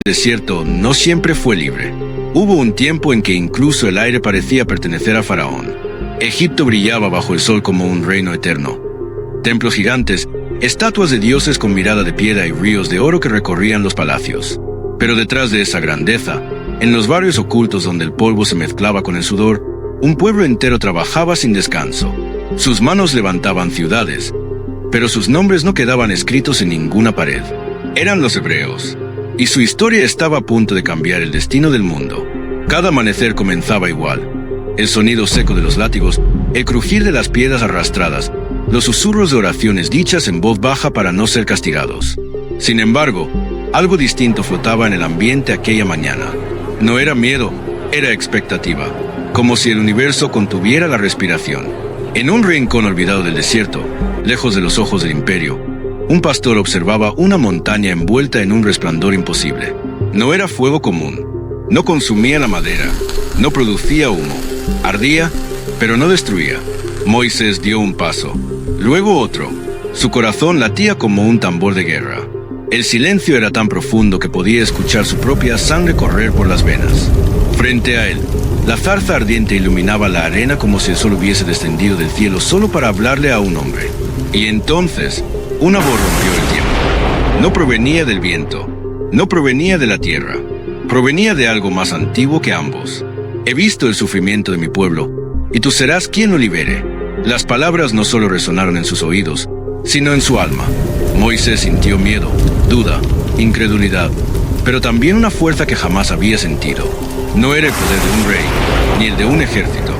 desierto no siempre fue libre. Hubo un tiempo en que incluso el aire parecía pertenecer a Faraón. Egipto brillaba bajo el sol como un reino eterno. Templos gigantes, estatuas de dioses con mirada de piedra y ríos de oro que recorrían los palacios. Pero detrás de esa grandeza, en los barrios ocultos donde el polvo se mezclaba con el sudor, un pueblo entero trabajaba sin descanso. Sus manos levantaban ciudades, pero sus nombres no quedaban escritos en ninguna pared. Eran los hebreos, y su historia estaba a punto de cambiar el destino del mundo. Cada amanecer comenzaba igual. El sonido seco de los látigos, el crujir de las piedras arrastradas, los susurros de oraciones dichas en voz baja para no ser castigados. Sin embargo, algo distinto flotaba en el ambiente aquella mañana. No era miedo, era expectativa, como si el universo contuviera la respiración. En un rincón olvidado del desierto, lejos de los ojos del imperio, un pastor observaba una montaña envuelta en un resplandor imposible. No era fuego común, no consumía la madera, no producía humo, ardía, pero no destruía. Moisés dio un paso, luego otro. Su corazón latía como un tambor de guerra. El silencio era tan profundo que podía escuchar su propia sangre correr por las venas. Frente a él, la zarza ardiente iluminaba la arena como si el sol hubiese descendido del cielo solo para hablarle a un hombre. Y entonces, una voz rompió el tiempo. No provenía del viento, no provenía de la tierra, provenía de algo más antiguo que ambos. He visto el sufrimiento de mi pueblo, y tú serás quien lo libere. Las palabras no solo resonaron en sus oídos, sino en su alma. Moisés sintió miedo, duda, incredulidad, pero también una fuerza que jamás había sentido. No era el poder de un rey, ni el de un ejército.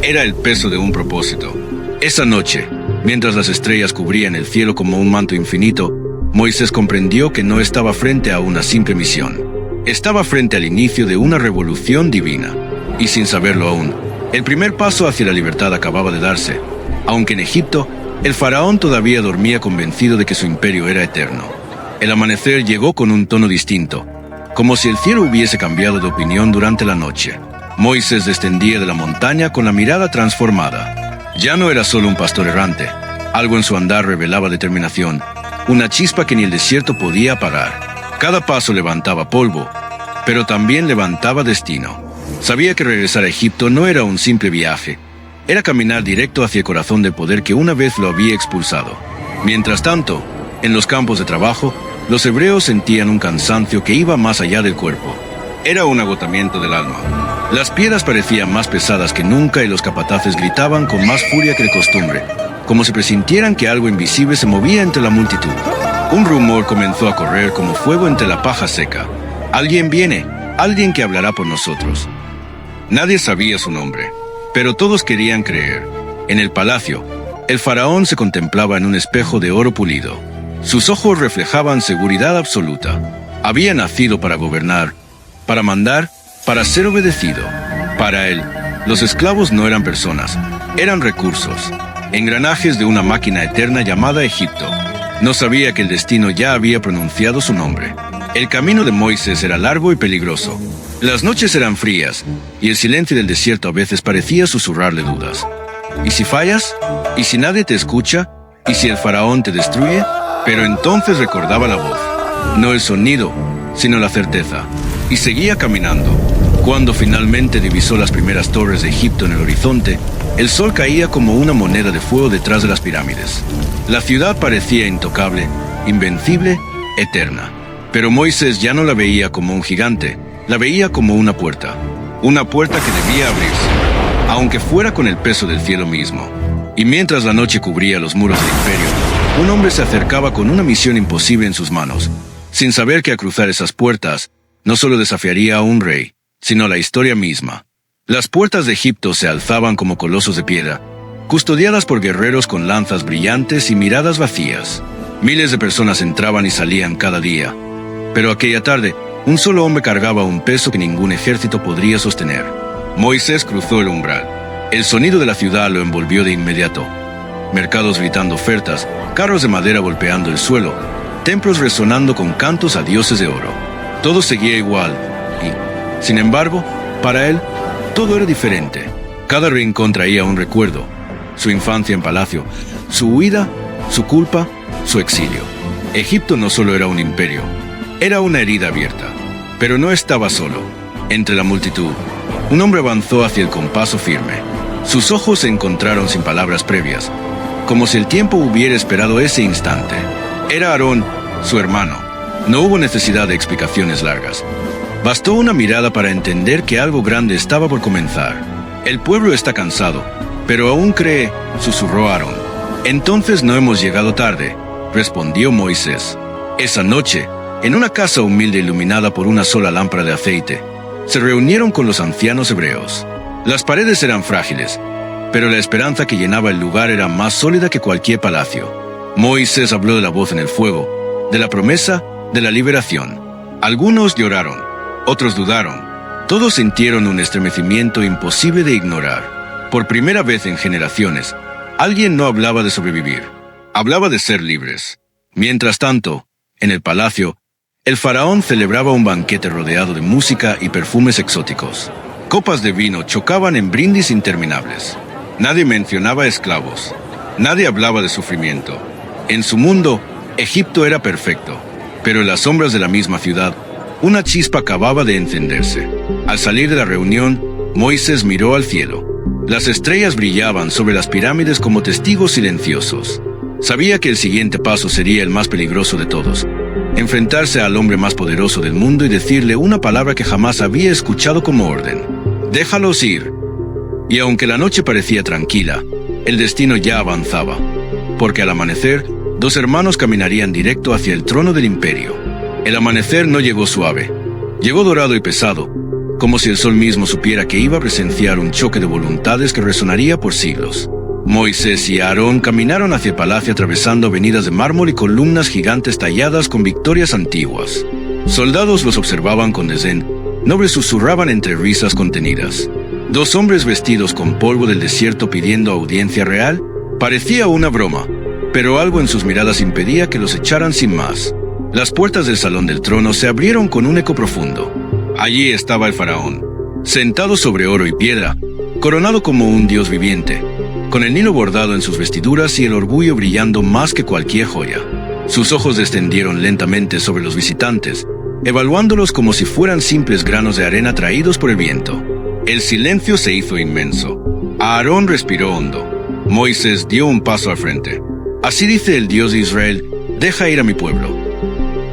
Era el peso de un propósito. Esa noche, mientras las estrellas cubrían el cielo como un manto infinito, Moisés comprendió que no estaba frente a una simple misión. Estaba frente al inicio de una revolución divina. Y sin saberlo aún, el primer paso hacia la libertad acababa de darse. Aunque en Egipto, el faraón todavía dormía convencido de que su imperio era eterno. El amanecer llegó con un tono distinto, como si el cielo hubiese cambiado de opinión durante la noche. Moisés descendía de la montaña con la mirada transformada. Ya no era solo un pastor errante. Algo en su andar revelaba determinación, una chispa que ni el desierto podía apagar. Cada paso levantaba polvo, pero también levantaba destino. Sabía que regresar a Egipto no era un simple viaje, era caminar directo hacia el corazón del poder que una vez lo había expulsado. Mientras tanto, en los campos de trabajo, los hebreos sentían un cansancio que iba más allá del cuerpo. Era un agotamiento del alma. Las piedras parecían más pesadas que nunca y los capataces gritaban con más furia que de costumbre, como si presintieran que algo invisible se movía entre la multitud. Un rumor comenzó a correr como fuego entre la paja seca. Alguien viene, alguien que hablará por nosotros. Nadie sabía su nombre, pero todos querían creer. En el palacio, el faraón se contemplaba en un espejo de oro pulido. Sus ojos reflejaban seguridad absoluta. Había nacido para gobernar, para mandar, para ser obedecido. Para él, los esclavos no eran personas, eran recursos, engranajes de una máquina eterna llamada Egipto. No sabía que el destino ya había pronunciado su nombre. El camino de Moisés era largo y peligroso. Las noches eran frías, y el silencio del desierto a veces parecía susurrarle dudas. ¿Y si fallas? ¿Y si nadie te escucha? ¿Y si el faraón te destruye? Pero entonces recordaba la voz, no el sonido, sino la certeza. Y seguía caminando. Cuando finalmente divisó las primeras torres de Egipto en el horizonte, el sol caía como una moneda de fuego detrás de las pirámides. La ciudad parecía intocable, invencible, eterna. Pero Moisés ya no la veía como un gigante, la veía como una puerta que debía abrirse, aunque fuera con el peso del cielo mismo. Y mientras la noche cubría los muros del imperio, un hombre se acercaba con una misión imposible en sus manos, sin saber que al cruzar esas puertas, no solo desafiaría a un rey, sino a la historia misma. Las puertas de Egipto se alzaban como colosos de piedra, custodiadas por guerreros con lanzas brillantes y miradas vacías. Miles de personas entraban y salían cada día. Pero aquella tarde, un solo hombre cargaba un peso que ningún ejército podría sostener. Moisés cruzó el umbral. El sonido de la ciudad lo envolvió de inmediato. Mercados gritando ofertas, carros de madera golpeando el suelo, templos resonando con cantos a dioses de oro. Todo seguía igual y, sin embargo, para él, todo era diferente. Cada rincón traía un recuerdo, su infancia en palacio, su huida, su culpa, su exilio. Egipto no solo era un imperio, era una herida abierta. Pero no estaba solo. Entre la multitud, un hombre avanzó hacia el compaso firme. Sus ojos se encontraron sin palabras previas, como si el tiempo hubiera esperado ese instante. Era Aarón, su hermano. No hubo necesidad de explicaciones largas. Bastó una mirada para entender que algo grande estaba por comenzar. El pueblo está cansado, pero aún cree, susurró Aarón. Entonces no hemos llegado tarde, respondió Moisés. Esa noche, en una casa humilde iluminada por una sola lámpara de aceite, se reunieron con los ancianos hebreos. Las paredes eran frágiles, pero la esperanza que llenaba el lugar era más sólida que cualquier palacio. Moisés habló de la voz en el fuego, de la promesa, de la liberación. Algunos lloraron, otros dudaron. Todos sintieron un estremecimiento imposible de ignorar. Por primera vez en generaciones, alguien no hablaba de sobrevivir, hablaba de ser libres. Mientras tanto, en el palacio, el faraón celebraba un banquete rodeado de música y perfumes exóticos. Copas de vino chocaban en brindis interminables. Nadie mencionaba esclavos. Nadie hablaba de sufrimiento. En su mundo, Egipto era perfecto. Pero en las sombras de la misma ciudad, una chispa acababa de encenderse. Al salir de la reunión, Moisés miró al cielo. Las estrellas brillaban sobre las pirámides como testigos silenciosos. Sabía que el siguiente paso sería el más peligroso de todos. Enfrentarse al hombre más poderoso del mundo y decirle una palabra que jamás había escuchado como orden. Déjalos ir. Y aunque la noche parecía tranquila, el destino ya avanzaba. Porque al amanecer, dos hermanos caminarían directo hacia el trono del imperio. El amanecer no llegó suave. Llegó dorado y pesado, como si el sol mismo supiera que iba a presenciar un choque de voluntades que resonaría por siglos. Moisés y Aarón caminaron hacia el palacio atravesando avenidas de mármol y columnas gigantes talladas con victorias antiguas. Soldados los observaban con desdén, nobles susurraban entre risas contenidas. Dos hombres vestidos con polvo del desierto pidiendo audiencia real, parecía una broma, pero algo en sus miradas impedía que los echaran sin más. Las puertas del salón del trono se abrieron con un eco profundo. Allí estaba el faraón, sentado sobre oro y piedra, coronado como un dios viviente, con el Nilo bordado en sus vestiduras y el orgullo brillando más que cualquier joya. Sus ojos descendieron lentamente sobre los visitantes, evaluándolos como si fueran simples granos de arena traídos por el viento. El silencio se hizo inmenso. Aarón respiró hondo. Moisés dio un paso al frente. Así dice el Dios de Israel, deja ir a mi pueblo.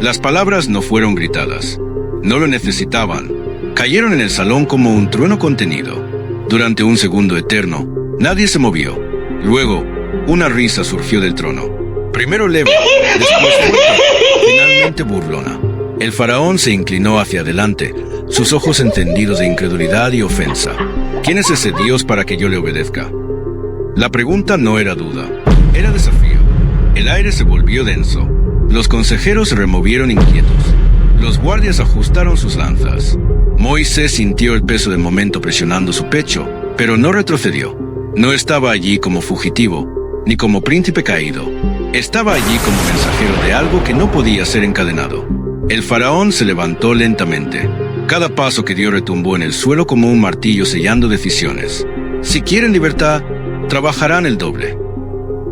Las palabras no fueron gritadas. No lo necesitaban. Cayeron en el salón como un trueno contenido. Durante un segundo eterno, nadie se movió. Luego, una risa surgió del trono. Primero leve, después fuerte, finalmente burlona. El faraón se inclinó hacia adelante, sus ojos encendidos de incredulidad y ofensa. ¿Quién es ese Dios para que yo le obedezca? La pregunta no era duda, era desafío. El aire se volvió denso. Los consejeros se removieron inquietos. Los guardias ajustaron sus lanzas. Moisés sintió el peso del momento presionando su pecho, pero no retrocedió. No estaba allí como fugitivo, ni como príncipe caído. Estaba allí como mensajero de algo que no podía ser encadenado. El faraón se levantó lentamente. Cada paso que dio retumbó en el suelo como un martillo sellando decisiones. Si quieren libertad, trabajarán el doble.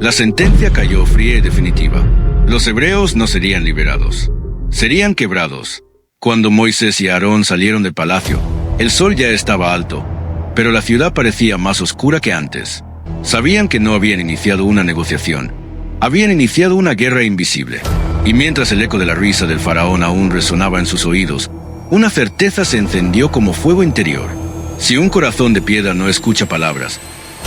La sentencia cayó fría y definitiva. Los hebreos no serían liberados. Serían quebrados. Cuando Moisés y Aarón salieron del palacio, el sol ya estaba alto, pero la ciudad parecía más oscura que antes. Sabían que no habían iniciado una negociación. Habían iniciado una guerra invisible. Y mientras el eco de la risa del faraón aún resonaba en sus oídos, una certeza se encendió como fuego interior. Si un corazón de piedra no escucha palabras,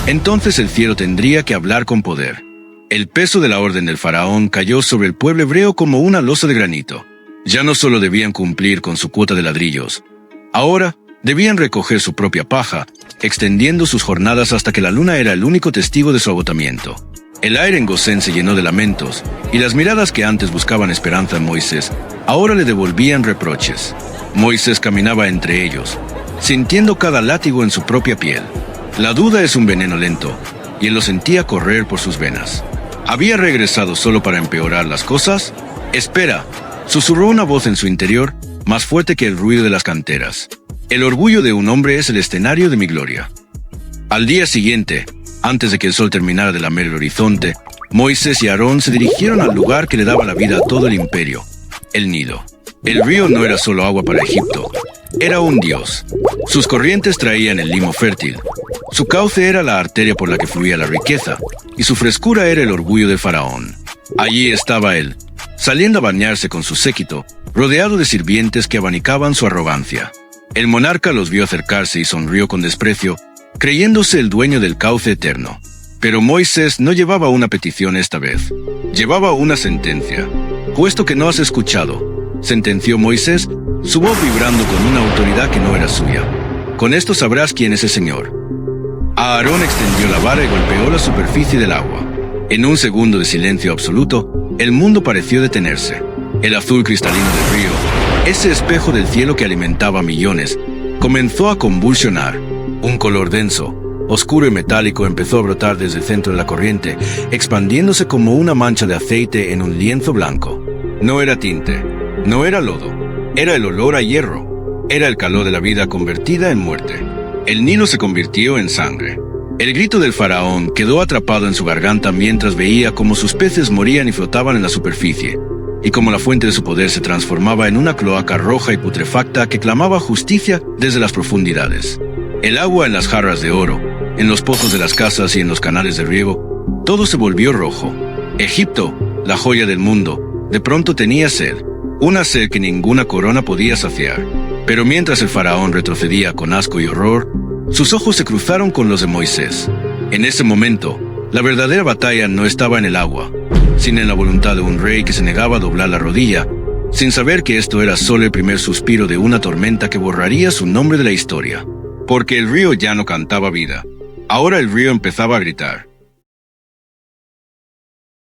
entonces el cielo tendría que hablar con poder. El peso de la orden del faraón cayó sobre el pueblo hebreo como una losa de granito. Ya no solo debían cumplir con su cuota de ladrillos, ahora debían recoger su propia paja, extendiendo sus jornadas hasta que la luna era el único testigo de su agotamiento. El aire en Gosén se llenó de lamentos, y las miradas que antes buscaban esperanza en Moisés, ahora le devolvían reproches. Moisés caminaba entre ellos, sintiendo cada látigo en su propia piel. La duda es un veneno lento, y él lo sentía correr por sus venas. ¿Había regresado solo para empeorar las cosas? «Espera», susurró una voz en su interior, más fuerte que el ruido de las canteras. «El orgullo de un hombre es el escenario de mi gloria». Al día siguiente, antes de que el sol terminara de lamer el horizonte, Moisés y Aarón se dirigieron al lugar que le daba la vida a todo el imperio, el Nilo. El río no era solo agua para Egipto, era un dios. Sus corrientes traían el limo fértil, su cauce era la arteria por la que fluía la riqueza, y su frescura era el orgullo del faraón. Allí estaba él, saliendo a bañarse con su séquito, rodeado de sirvientes que abanicaban su arrogancia. El monarca los vio acercarse y sonrió con desprecio, creyéndose el dueño del cauce eterno. Pero Moisés no llevaba una petición esta vez, llevaba una sentencia. Puesto que no has escuchado, sentenció Moisés, su voz vibrando con una autoridad que no era suya. Con esto sabrás quién es el Señor. Aarón extendió la vara y golpeó la superficie del agua. En un segundo de silencio absoluto, el mundo pareció detenerse. El azul cristalino del río, ese espejo del cielo que alimentaba a millones, comenzó a convulsionar. Un color denso, oscuro y metálico empezó a brotar desde el centro de la corriente, expandiéndose como una mancha de aceite en un lienzo blanco. No era tinte, no era lodo, era el olor a hierro, era el calor de la vida convertida en muerte. El Nilo se convirtió en sangre. El grito del faraón quedó atrapado en su garganta mientras veía cómo sus peces morían y flotaban en la superficie, y cómo la fuente de su poder se transformaba en una cloaca roja y putrefacta que clamaba justicia desde las profundidades. El agua en las jarras de oro, en los pozos de las casas y en los canales de riego, todo se volvió rojo. Egipto, la joya del mundo, de pronto tenía sed, una sed que ninguna corona podía saciar. Pero mientras el faraón retrocedía con asco y horror, sus ojos se cruzaron con los de Moisés. En ese momento, la verdadera batalla no estaba en el agua, sino en la voluntad de un rey que se negaba a doblar la rodilla, sin saber que esto era solo el primer suspiro de una tormenta que borraría su nombre de la historia. Porque el río ya no cantaba vida. Ahora el río empezaba a gritar.